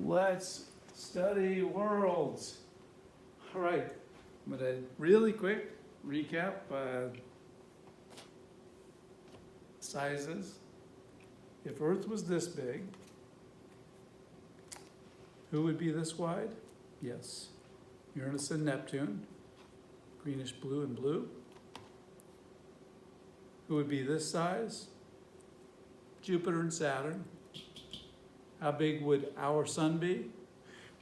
Let's study worlds. All right, I'm going to really quick recap sizes. If Earth was this big, who would be this wide? Yes, Uranus and Neptune, greenish blue and blue. Who would be this size? Jupiter and Saturn. How big would our sun be?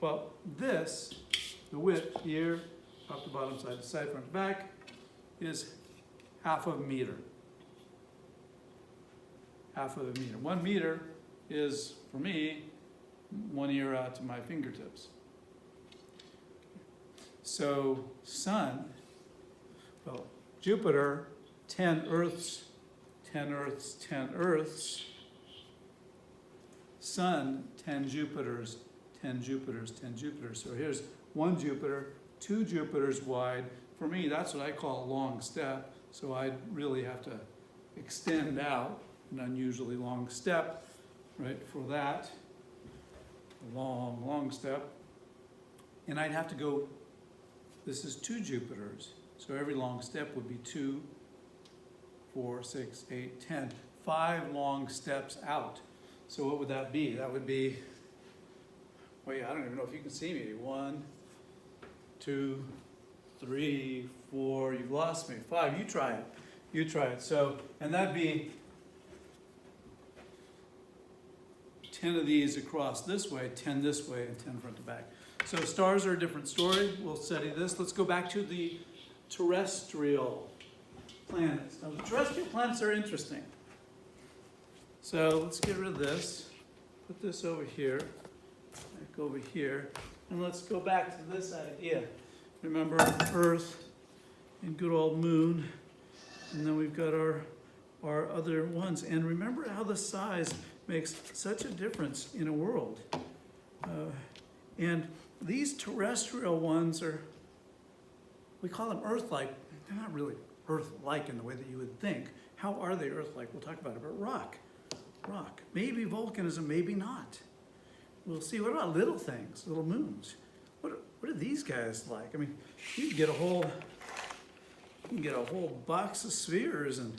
Well, this, the width here, top to bottom, side to side, front to back, is half of a meter. Half of a meter. 1 meter is, for me, 1 ear out to my fingertips. So, sun, well, Jupiter, 10 Earths, 10 Earths, 10 Earths. Sun, 10 Jupiters, 10 Jupiters, 10 Jupiters. So here's 1 Jupiter, 2 Jupiters wide. For me, that's what I call a long step. So I'd really have to extend out an unusually long step, right, for that. A long, long step. And I'd have to go, this is 2 Jupiters. So every long step would be 2, 4, 6, 8, 10. 5 long steps out. So what would that be? That would be, wait, I don't even know if you can see me. 1, 2, 3, 4, you've lost me. 5, you try it. You try it. So, and that'd be 10 of these across this way, 10 this way, and 10 front to back. So stars are a different story. We'll study this. Let's go back to the terrestrial planets. Now, the terrestrial planets are interesting. So let's get rid of this, put this over here, back over here, and let's go back to this idea. Remember Earth and good old Moon, and then we've got our other ones. And remember how the size makes such a difference in a world. And these terrestrial ones are, we call them Earth-like. They're not really Earth-like in the way that you would think. How are they Earth-like? We'll talk about it, but rock. Maybe volcanism, maybe not. We'll see. What about little things, little moons? What are these guys like? I mean, you can get a whole box of spheres and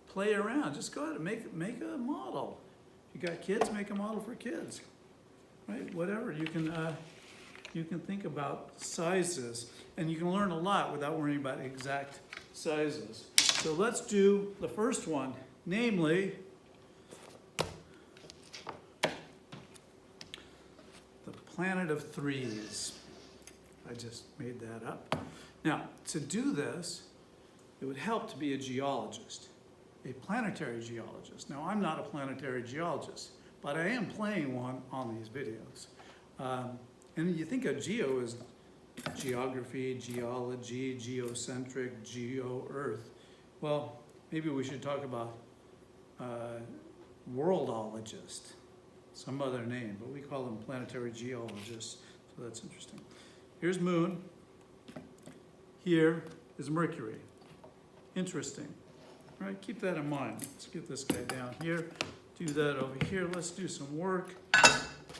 play around. Just go ahead and make a model. If you got kids, make a model for kids. Right? Whatever. You can think about sizes, and you can learn a lot without worrying about exact sizes. So let's do the first one, namely planet of threes. I just made that up. Now, to do this, it would help to be a geologist, a planetary geologist. Now, I'm not a planetary geologist, but I am playing one on these videos. And you think of geo as geography, geology, geocentric, geo-Earth. Well, maybe we should talk about worldologist. Some other name, but we call them planetary geologists, so that's interesting. Here's Moon. Here is Mercury. Interesting. All right, keep that in mind. Let's get this guy down here. Do that over here. Let's do some work.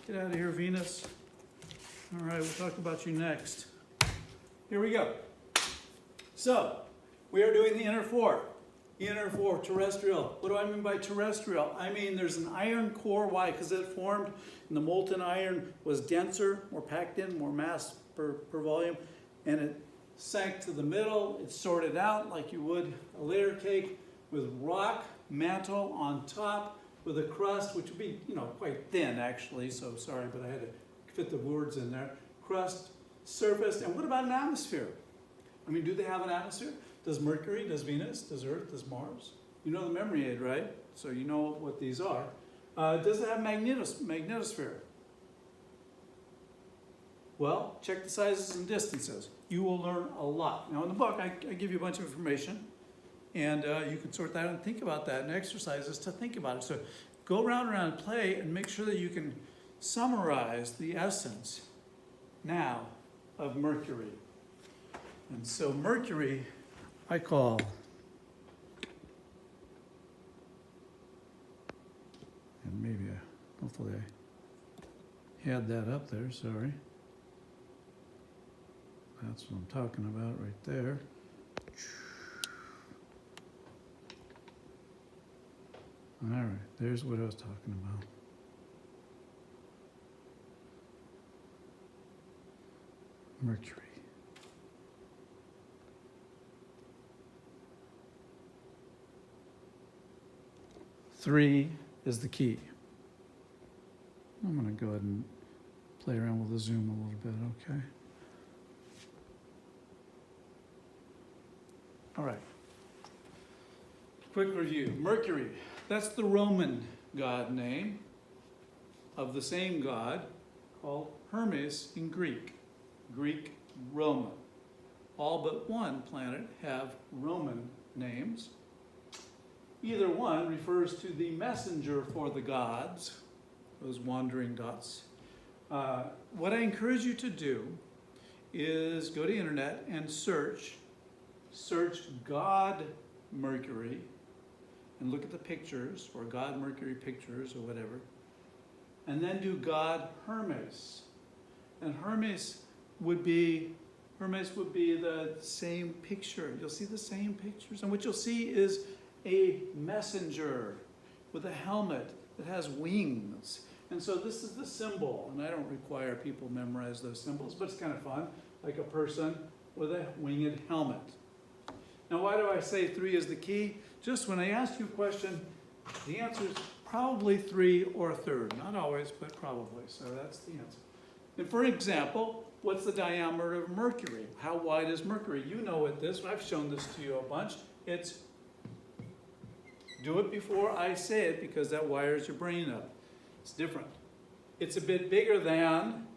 Get out of here, Venus. All right, we'll talk about you next. Here we go. So, we are doing the inner four. Inner four, terrestrial. What do I mean by terrestrial? I mean there's an iron core. Why? Because it formed and the molten iron was denser, more packed in, more mass per volume, and it sank to the middle. It sorted out like you would a layer cake with rock mantle on top with a crust, which would be, quite thin actually, so sorry, but I had to fit the words in there. Crust, surface, and what about an atmosphere? I mean, do they have an atmosphere? Does Mercury, does Venus, does Earth, does Mars? You know the memory aid, right? So you know what these are. Does it have magnetosphere? Well, check the sizes and distances. You will learn a lot. Now in the book, I give you a bunch of information, and you can sort that out and think about that, and exercises to think about it. So go around and play and make sure that you can summarize the essence now of Mercury. And so Mercury, I call and maybe hopefully had that up there, sorry. That's what I'm talking about right there. All right, there's what I was talking about. Mercury. Three is the key. I'm going to go ahead and play around with the zoom a little bit, okay? All right. Quick review. Mercury, that's the Roman god name of the same god called Hermes in Greek. Greek Roman. All but one planet have Roman names. Either one refers to the messenger for the gods, those wandering dots. What I encourage you to do is go to the internet and search God Mercury and look at the pictures, or God Mercury pictures or whatever, and then do God Hermes. And Hermes would be the same picture. You'll see the same pictures. And what you'll see is a messenger with a helmet that has wings. And so this is the symbol. And I don't require people memorize those symbols, but it's kind of fun, like a person with a winged helmet. Now, why do I say 3 is the key? Just when I ask you a question, the answer is probably 3 or a third. Not always, but probably. So that's the answer. And for example, what's the diameter of Mercury? How wide is Mercury? You know what this, I've shown this to you a bunch. It's, do it before I say it because that wires your brain up. It's different. It's a bit bigger than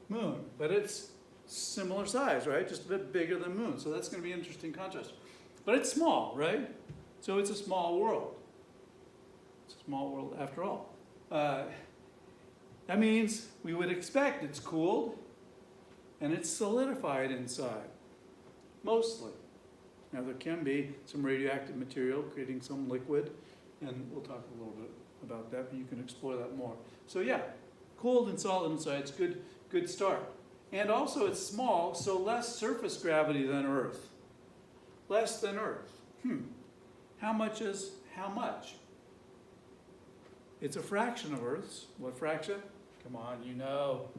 Moon, but it's similar size, right? Just a bit bigger than Moon. So that's going to be an interesting contrast. But it's small, right? So it's a small world. It's a small world after all. That means we would expect it's cooled and it's solidified inside, mostly. Now there can be some radioactive material creating some liquid, and we'll talk a little bit about that, but you can explore that more. So yeah, cooled and solid inside, it's good start. And also it's small, so less surface gravity than Earth. Less than Earth. How much is how much? It's a fraction of Earth's. What fraction? Come on, you know.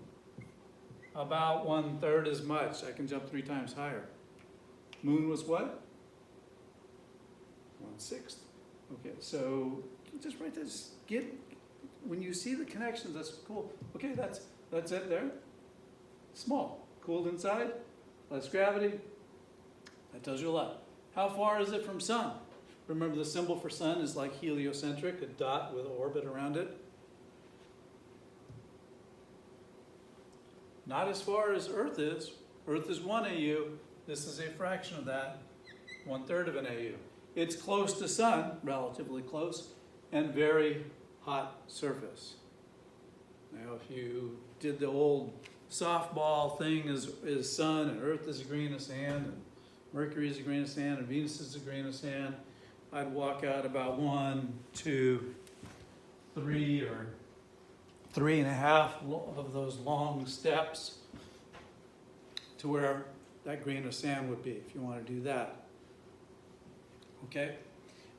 About 1/3 as much. I can jump 3 times higher. Moon was what? 1/6. Okay, so just write this. When you see the connections, that's cool. Okay, that's it there. Small, cooled inside, less gravity. That tells you a lot. How far is it from Sun? Remember the symbol for Sun is like heliocentric, a dot with an orbit around it. Not as far as Earth is. Earth is 1 AU. This is a fraction of that, 1/3 of an AU. It's close to Sun, relatively close, and very hot surface. Now, if you did the old softball thing is Sun, and Earth is a grain of sand, and Mercury is a grain of sand, and Venus is a grain of sand, I'd walk out about 1, 2, 3, or 3.5 of those long steps to where that grain of sand would be, if you want to do that. Okay?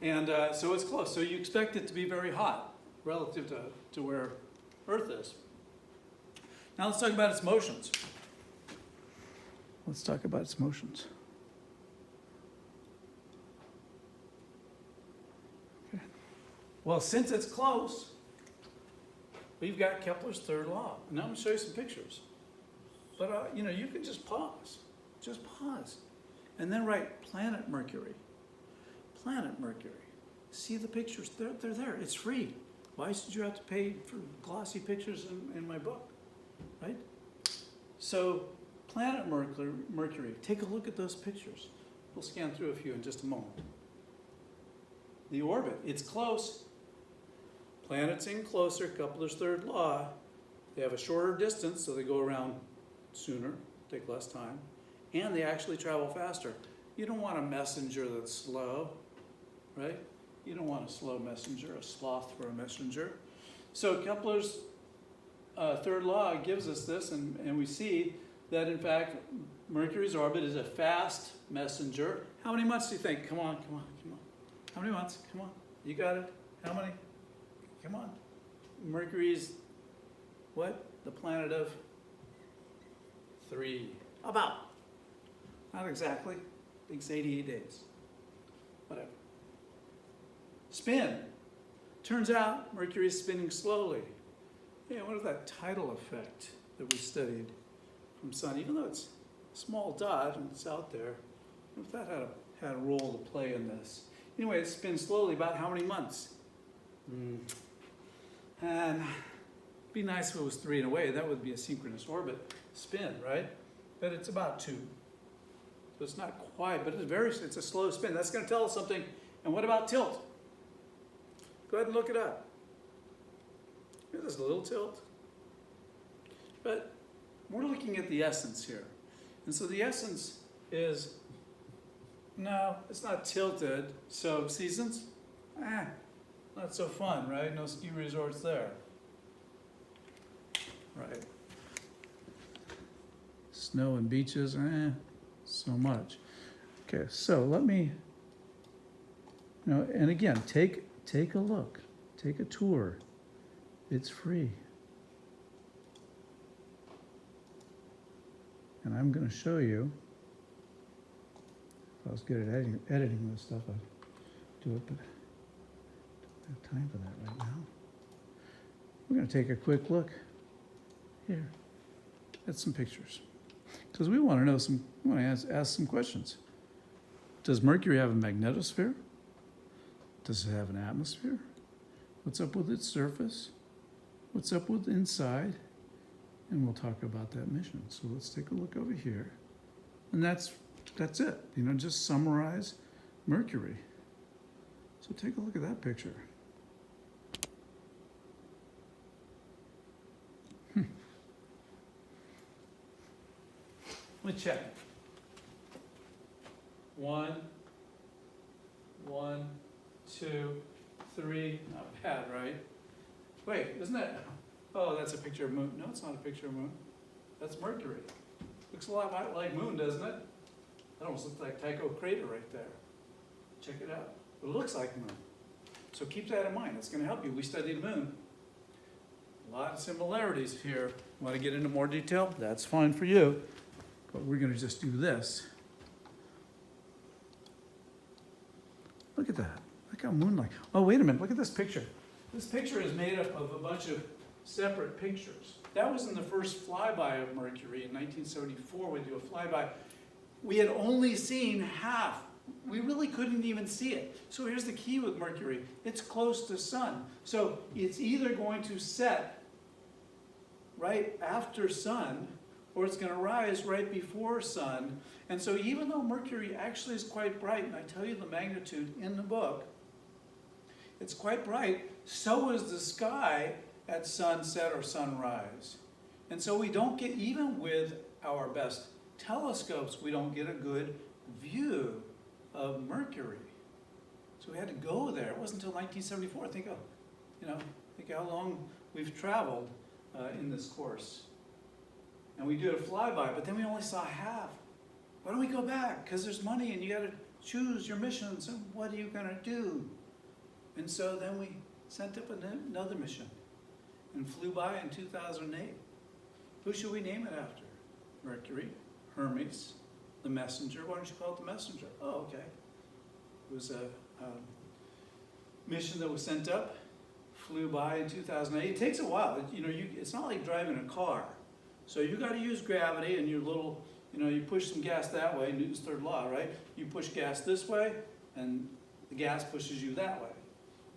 And so it's close. So you expect it to be very hot relative to where Earth is. Now let's talk about its motions. Let's talk about its motions. Okay. Well, since it's close, we've got Kepler's third law. Now I'm going to show you some pictures. But, you can just pause. Just pause. And then write planet Mercury. Planet Mercury. See the pictures. They're there. It's free. Why should you have to pay for glossy pictures in my book? Right? So, planet Mercury. Take a look at those pictures. We'll scan through a few in just a moment. The orbit. It's close. Planets in closer. Kepler's third law. They have a shorter distance, so they go around sooner, take less time, and they actually travel faster. You don't want a messenger that's slow, right? You don't want a slow messenger, a sloth for a messenger. So Kepler's third law gives us this, and we see that in fact Mercury's orbit is a fast messenger. How many months do you think? Come on, come on, come on. How many months? Come on. You got it? How many? Come on. Mercury's what? The planet of 3. About. Not exactly. I think it's 88 days. Whatever. Spin. Turns out Mercury is spinning slowly. Yeah, what is that tidal effect that we studied from Sun? Even though it's a small dot and it's out there, if that had a role to play in this. Anyway, it spins slowly. About how many months? And it'd be nice if it was 3 in a way. That would be a synchronous orbit spin, right? But it's about 2. So it's not quite, but it's a slow spin. That's going to tell us something. And what about tilt? Go ahead and look it up. There's a little tilt. But we're looking at the essence here. And so the essence is, no, it's not tilted. So seasons, not so fun, right? No ski resorts there. Right. Snow and beaches, so much. Okay, so let me, and again, take a look, take a tour. It's free. And I'm going to show you, if I was good at editing this stuff, I'd do it, but I don't have time for that right now. We're going to take a quick look here at some pictures. Because we want to ask some questions. Does Mercury have a magnetosphere? Does it have an atmosphere? What's up with its surface? What's up with inside? And we'll talk about that mission. So let's take a look over here. And that's it. Just summarize Mercury. So take a look at that picture. Let me check. 1, 2, 3. Not bad, right? Wait, isn't that? Oh, that's a picture of moon. No, it's not a picture of moon. That's Mercury. Looks a lot like moon, doesn't it? That almost looks like Tycho crater right there. Check it out. It looks like moon. So keep that in mind. It's going to help you. We studied the moon. A lot of similarities here. Want to get into more detail? That's fine for you. But we're going to just do this. Look at that. Look how moon-like. Oh, wait a minute. Look at this picture. This picture is made up of a bunch of separate pictures. That was in the first flyby of Mercury in 1974. We do a flyby. We had only seen half. We really couldn't even see it. So here's the key with Mercury. It's close to Sun. So it's either going to set right after Sun, or it's going to rise right before Sun. And so even though Mercury actually is quite bright, and I tell you the magnitude in the book, it's quite bright, so is the sky at sunset or sunrise. And so we don't get, even with our best telescopes, we don't get a good view of Mercury. So we had to go there. It wasn't until 1974. Think how long we've traveled in this course. And we did a flyby, but then we only saw half. Why don't we go back? Because there's money and you got to choose your missions, and what are you going to do? And so then we sent up another mission and flew by in 2008. Who should we name it after? Mercury, Hermes, the messenger. Why don't you call it the messenger? Oh, okay. It was a mission that was sent up, flew by in 2008. It takes a while. It's not like driving a car. So you got to use gravity and your little, you push some gas that way, Newton's third law, right? You push gas this way and the gas pushes you that way.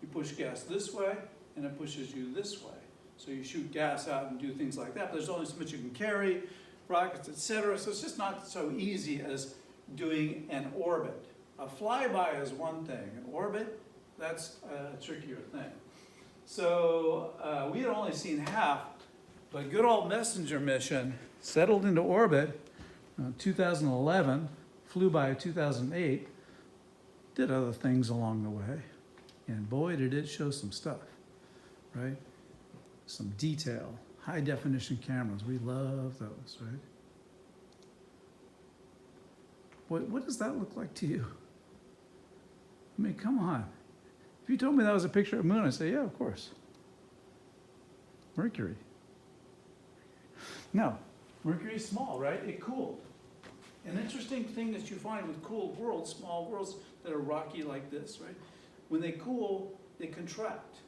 You push gas this way and it pushes you this way. So you shoot gas out and do things like that. But there's only so much you can carry, rockets, etc. So it's just not so easy as doing an orbit. A flyby is one thing. An orbit, that's a trickier thing. So we had only seen half. But good old messenger mission settled into orbit in 2011, flew by 2008, did other things along the way, and boy, did it show some stuff, right? some detail. High definition cameras, we love those, right? What does that look like to you? I mean, come on. If you told me that was a picture of the moon, I'd say, yeah, of course. Mercury. No, Mercury is small, right? It cooled. An interesting thing that you find with cooled worlds, small worlds that are rocky like this, right? When they cool, they contract.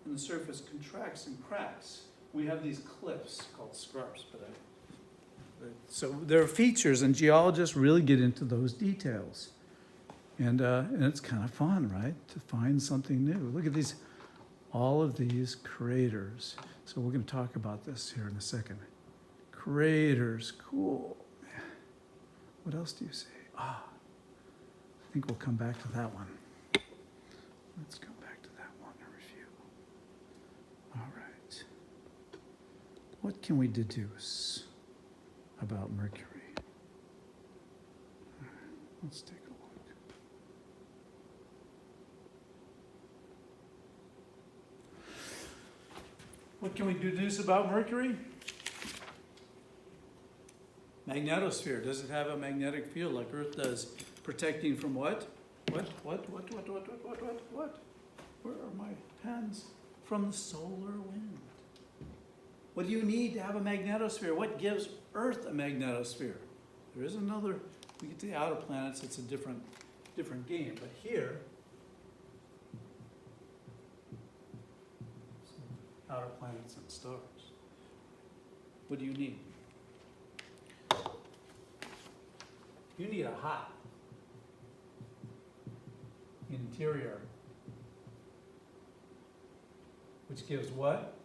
And the surface contracts and cracks. We have these cliffs called scarps, so there are features, and geologists really get into those details. And it's kind of fun, right, to find something new. Look at these, all of these craters. So we're going to talk about this here in a second. Craters, cool. What else do you say? I think we'll come back to that one. Let's come back to that one in review. All right. What can we deduce about Mercury? All right, let's take a look. What can we deduce about Mercury? Magnetosphere. Does it have a magnetic field like Earth does? Protecting from what? What? Where are my pens? From the solar wind. What do you need to have a magnetosphere? What gives Earth a magnetosphere? There is another, we get to the outer planets, it's a different game. But here, outer planets and stars. What do you need? You need a hot interior, which gives what?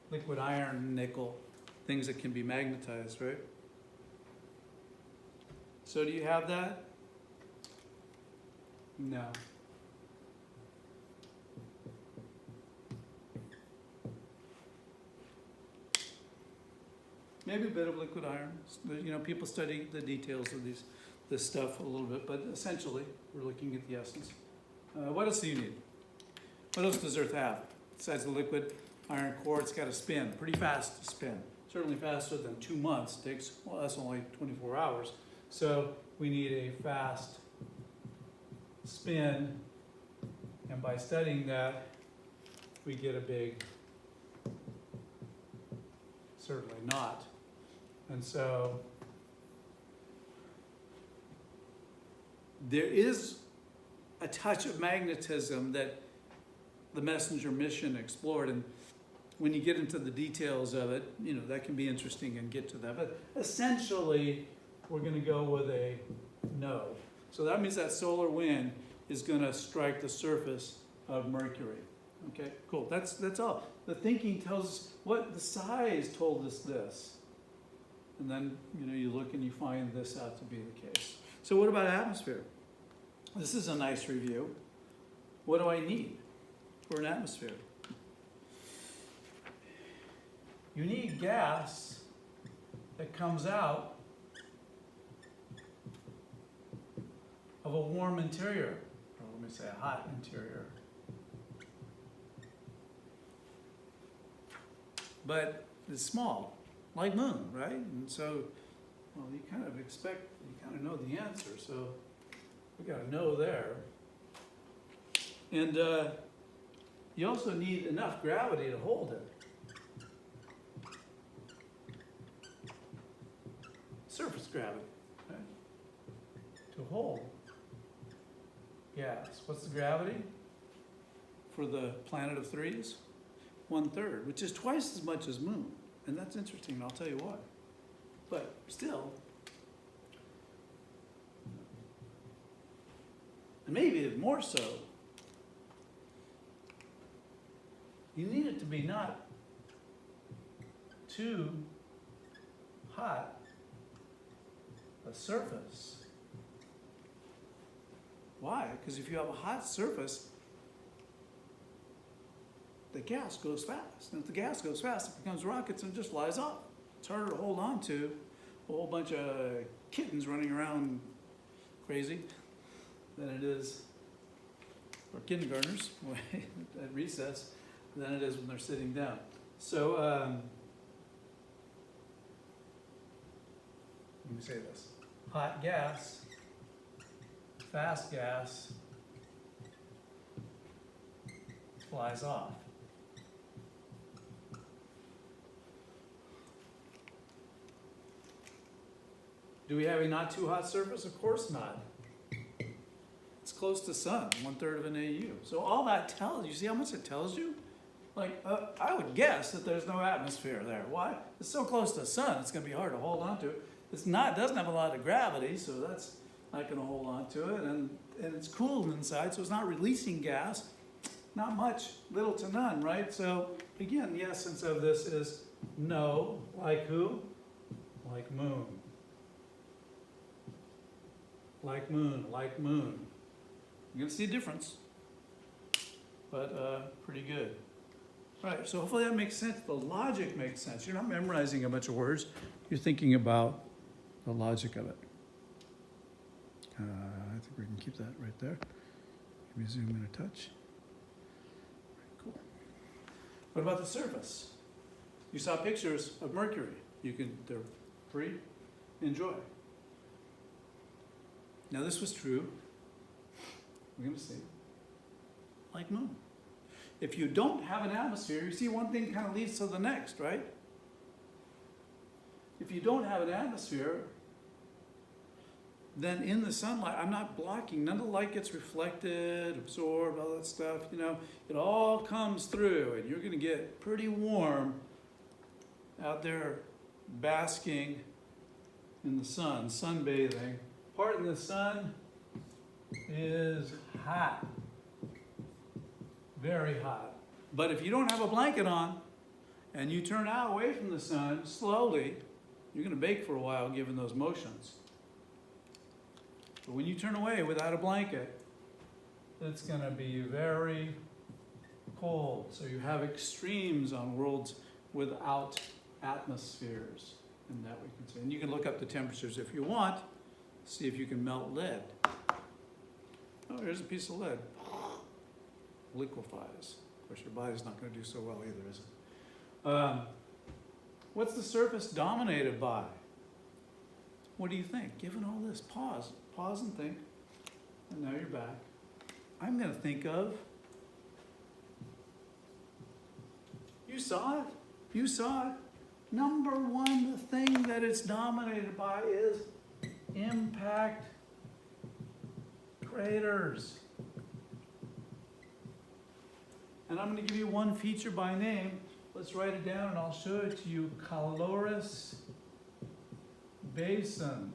Liquid iron, nickel, things that can be magnetized, right? So do you have that? No. Maybe a bit of liquid iron. You know, people study the details of this stuff a little bit, but essentially, we're looking at the essence. What else do you need? What else does Earth have? Besides the liquid iron core, it's got to spin, pretty fast to spin. Certainly faster than 2 months. It takes, well, that's only 24 hours. So we need a fast spin, and by studying that, we get a big, certainly not. And so there is a touch of magnetism that the Messenger mission explored, and when you get into the details of it, you know, that can be interesting and get to that. But essentially, we're going to go with a no. So that means that solar wind is going to strike the surface of Mercury. Okay, cool. That's all. The thinking tells us what the size told us this. And then, you know, you look and you find this out to be the case. So what about atmosphere? This is a nice review. What do I need for an atmosphere? You need gas that comes out of a warm interior, or let me say a hot interior. But it's small, like moon, right? And so, well, you kind of expect, you kind of know the answer, so we got to know there. And you also need enough gravity to hold it. Surface gravity, right? To hold gas. What's the gravity for the planet of threes? 1/3, which is twice as much as moon. And that's interesting, and I'll tell you why. But still, and maybe more so, you need it to be not too hot a surface. Why? Because if you have a hot surface, the gas goes fast. And if the gas goes fast, it becomes rockets and it just flies off. It's harder to hold on to a whole bunch of kittens running around crazy than it is for kindergartners at recess than it is when they're sitting down. So, let me say this. Hot gas, fast gas, flies off. Do we have a not too hot surface? Of course not. It's close to sun, 1/3 of an AU. So all that tells you, see how much it tells you? Like, I would guess that there's no atmosphere there. Why? It's so close to the sun, it's gonna be hard to hold on to. It's not, it doesn't have a lot of gravity, so that's not gonna hold on to it. And it's cooled inside, so it's not releasing gas. Not much, little to none, right? So again, the essence of this is no, like who? Like moon. Like moon, like moon. You're gonna see a difference, but pretty good. All right, so hopefully that makes sense. The logic makes sense. You're not memorizing a bunch of words. You're thinking about the logic of it. I think we can keep that right there. Let me zoom in a touch. Cool. What about the surface? You saw pictures of Mercury. They're free. Enjoy. Now this was true. We're going to see. Like moon. If you don't have an atmosphere, you see one thing kind of leads to the next, right? If you don't have an atmosphere, then in the sunlight, I'm not blocking, none of the light gets reflected, absorbed, all that stuff, you know, it all comes through and you're going to get pretty warm out there basking in the sun, sunbathing. Part in the sun is hot, very hot. But if you don't have a blanket on and you turn out away from the sun slowly, you're going to bake for a while given those motions. But when you turn away without a blanket, it's going to be very cold. So you have extremes on worlds without atmospheres, and that we can say. And you can look up the temperatures if you want, see if you can melt lead. Oh, here's a piece of lead. Liquefies. Of course, your body's not going to do so well either, is it? What's the surface dominated by? What do you think? Given all this, pause and think. And now you're back. I'm going to think of, you saw it. You saw it. Number one, the thing that it's dominated by is impact craters. And I'm going to give you one feature by name. Let's write it down and I'll show it to you. Keplers Basin.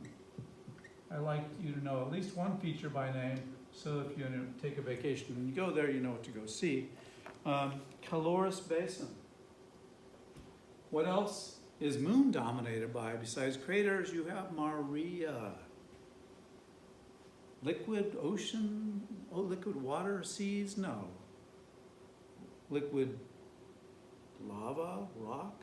I like you to know at least one feature by name, so if you take a vacation and you go there, you know what to go see. Keplers Basin. What else is moon dominated by? Besides craters, you have Maria. Liquid ocean? Oh, liquid water, seas? No. Liquid lava, rock?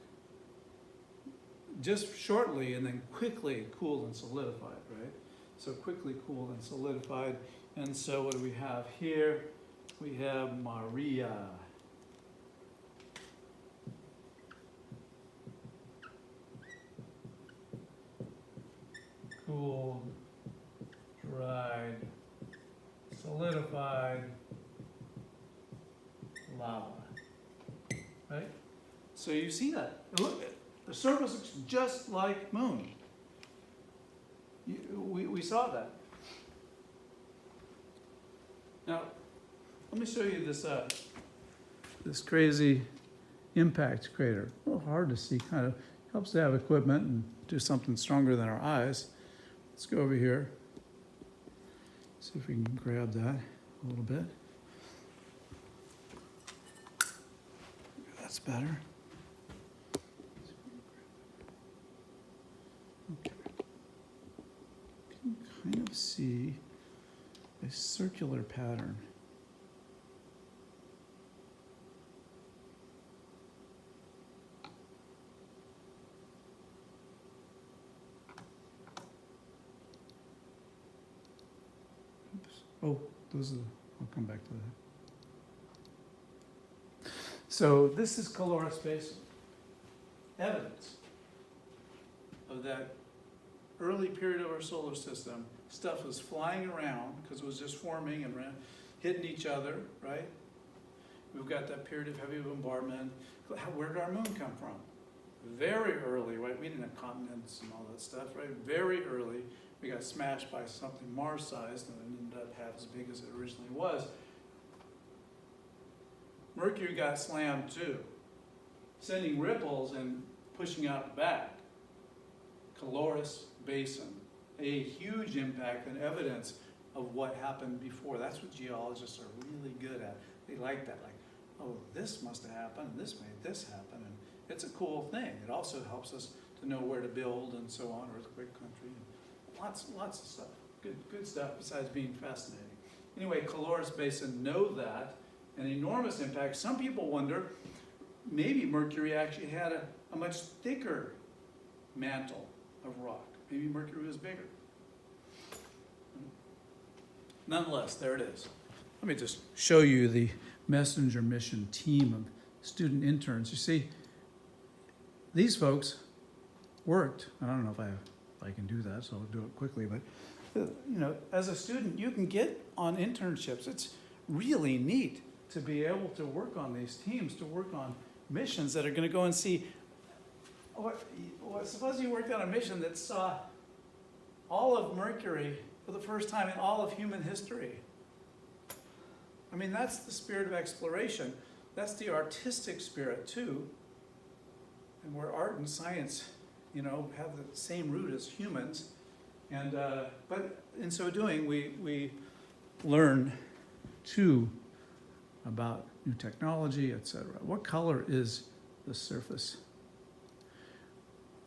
Just shortly and then quickly cooled and solidified, right? So quickly cooled and solidified. And so what do we have here? We have Maria. Cooled, dried, solidified lava. Right? So you see that. Look, the surface looks just like moon. We saw that. Now, let me show you this this crazy impact crater. A little hard to see, kind of helps to have equipment and do something stronger than our eyes. Let's go over here. See if we can grab that a little bit. That's better. Okay. You can kind of see a circular pattern. Oops. Oh, those are, I'll come back to that. So this is Keplers Basin. Evidence of that early period of our solar system. Stuff was flying around because it was just forming and hitting each other, right? We've got that period of heavy bombardment. Where did our moon come from? Very early, right? We didn't have continents and all that stuff, right? Very early, we got smashed by something Mars-sized and it ended up half as big as it originally was. Mercury got slammed too, sending ripples and pushing out back. Keplers Basin, a huge impact and evidence of what happened before. That's what geologists are really good at. They like that, like, oh, this must have happened, and this made this happen, and it's a cool thing. It also helps us to know where to build and so on, earthquake country, and lots of stuff. Good stuff besides being fascinating. Anyway, Keplers Basin know that, an enormous impact. Some people wonder, maybe Mercury actually had a much thicker mantle of rock. Maybe Mercury was bigger. Nonetheless, there it is. Let me just show you the messenger mission team of student interns. You see, these folks worked. I don't know if I can do that, so I'll do it quickly. But you know, as a student, you can get on internships. It's really neat to be able to work on these teams, to work on missions that are going to go and see. Suppose you worked on a mission that saw all of Mercury for the first time in all of human history. I mean, that's the spirit of exploration. That's the artistic spirit too. And where art and science, you know, have the same root as humans. And but in so doing, we learn too about new technology, etc. What color is the surface?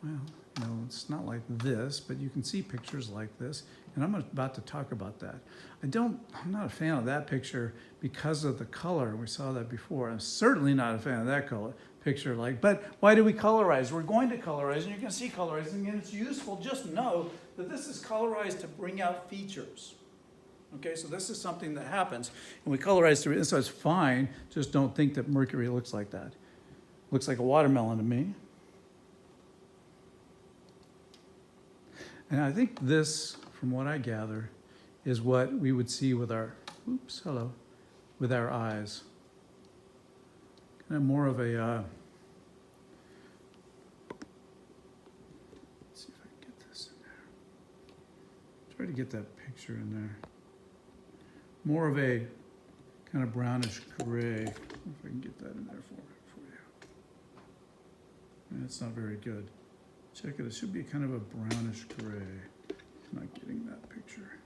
Well, you know, it's not like this, but you can see pictures like this, and I'm about to talk about that. I'm not a fan of that picture because of the color. We saw that before. I'm certainly not a fan of that color picture. But why do we colorize? We're going to colorize, and you can see colorizing, and it's useful. Just know that this is colorized to bring out features. Okay, so this is something that happens, and we colorize through it, so it's fine. Just don't think that Mercury looks like that. Looks like a watermelon to me. And I think this, from what I gather, is what we would see with our, with our eyes. Kind of more of a, let's see if I can get this in there. Try to get that picture in there. More of a kind of brownish gray. If I can get that in there for you. That's not very good. Check it, it should be kind of a brownish gray. I'm not getting that picture.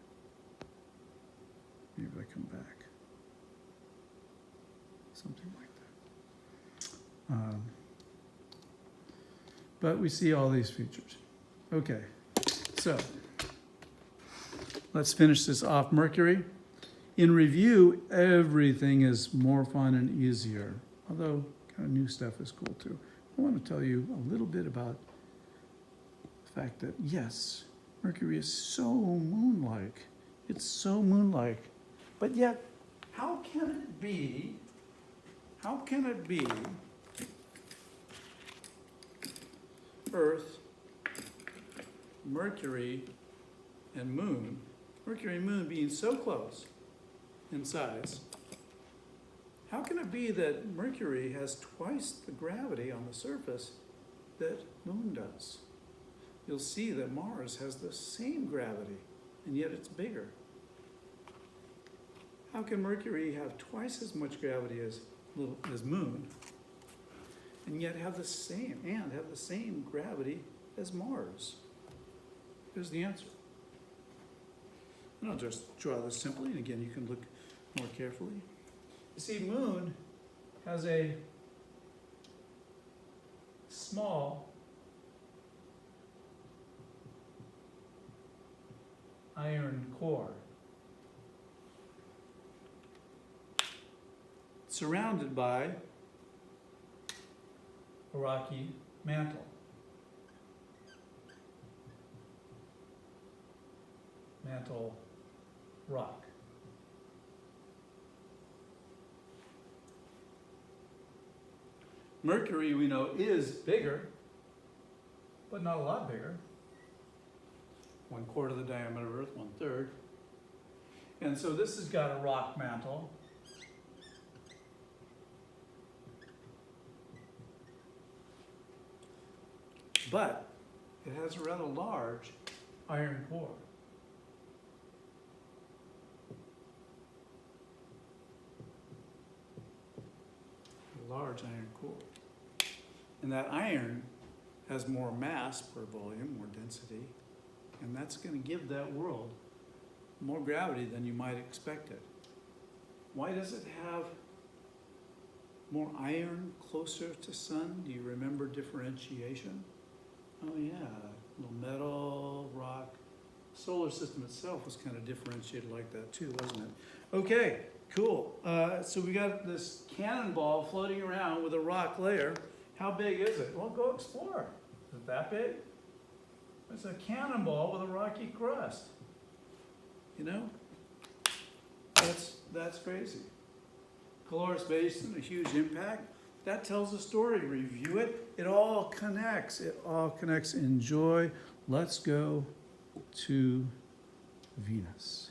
Maybe if I come back. Something like that. But we see all these features. Okay, so let's finish this off. Mercury. In review, everything is more fun and easier, although kind of new stuff is cool too. I want to tell you a little bit about the fact that, yes, Mercury is so moon-like. It's so moon-like. But yet, how can it be Earth, Mercury, and Moon, Mercury and Moon being so close in size, how can it be that Mercury has twice the gravity on the surface that Moon does? You'll see that Mars has the same gravity, and yet it's bigger. How can Mercury have twice as much gravity as Moon, and yet have the same gravity as Mars? Here's the answer. And I'll just draw this simply, and again, you can look more carefully. You see, Moon has a small iron core surrounded by a rocky mantle. Mantle rock. Mercury, we know, is bigger, but not a lot bigger. 1/4 of the diameter of Earth, 1/3. And so this has got a rock mantle. But it has a rather large iron core. A large iron core. And that iron has more mass per volume, more density, and that's going to give that world more gravity than you might expect it. Why does it have more iron closer to sun? Do you remember differentiation? Oh yeah, little metal, rock. Solar system itself was kind of differentiated like that too, wasn't it? Okay, cool. So we got this cannonball floating around with a rock layer. How big is it? Well, go explore. Is it that big? It's a cannonball with a rocky crust. You know? That's crazy. Calorus Basin, a huge impact. That tells a story. Review it. It all connects. It all connects. Enjoy. Let's go to Venus.